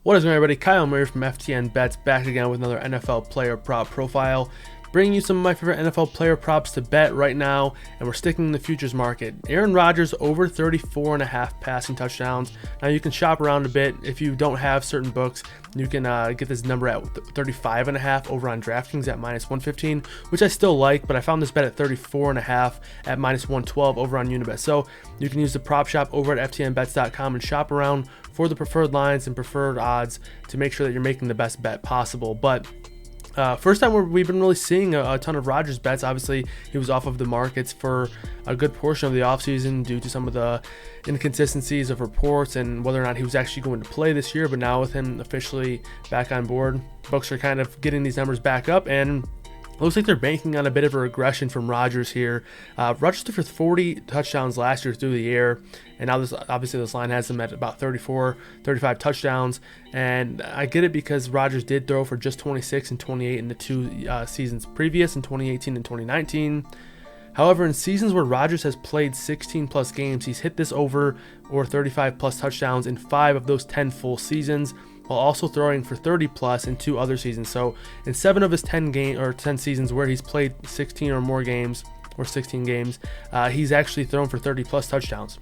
What is going on, everybody? Kyle Murray from FTN Bets back again with another NFL player prop profile, bringing you some of my favorite NFL player props to bet right now, and we're sticking in the futures market. Aaron Rodgers over 34.5 passing touchdowns. Now you can shop around a bit. If you don't have certain books, you can get this number at 35.5 over on DraftKings at -115, which I still like, but I found this bet at 34.5 at -112 over on Unibet. So you can use the prop shop over at ftnbets.com and shop around for the preferred lines and preferred odds to make sure that you're making the best bet possible. But first time we've been really seeing a ton of Rodgers bets. Obviously, he was off of the markets for a good portion of the offseason due to some of the inconsistencies of reports and whether or not he was actually going to play this year. But now with him officially back on board, books are kind of getting these numbers back up, and it looks like they're banking on a bit of a regression from Rodgers here. Rodgers threw for 40 touchdowns last year through the air, and now this line has him at about 34, 35 touchdowns. And I get it because Rodgers did throw for just 26 and 28 in the two seasons previous, in 2018 and 2019. However, in seasons where Rodgers has played 16 plus games, he's hit this over or 35 plus touchdowns in 5 of those 10 full seasons, while also throwing for 30 plus in 2 other seasons. So in 7 of his 10 seasons where he's played 16 or more games, or 16 games, he's actually thrown for 30 plus touchdowns.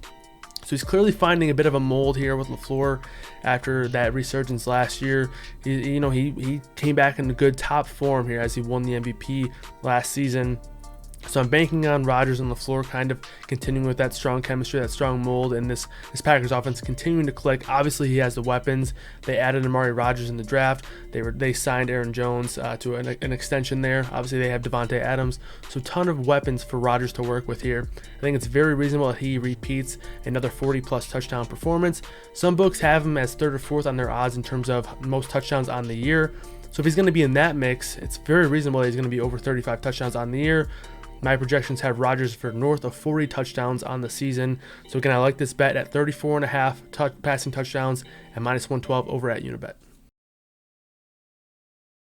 So he's clearly finding a bit of a mold here with LaFleur after that resurgence last year. He came back in good top form here as he won the MVP last season. So I'm banking on Rodgers and LaFleur kind of continuing with that strong chemistry, that strong mold, and this Packers offense continuing to click. Obviously, he has the weapons. They added Aaron Rodgers in the draft. They signed Aaron Jones to an extension there. Obviously, they have Davante Adams. So a ton of weapons for Rodgers to work with here. I think it's very reasonable that he repeats another 40-plus touchdown performance. Some books have him as 3rd or 4th on their odds in terms of most touchdowns on the year. So if he's going to be in that mix, it's very reasonable that he's going to be over 35 touchdowns on the year. My projections have Rodgers for north of 40 touchdowns on the season. So again, I like this bet at 34.5 passing touchdowns and -112 over at Unibet.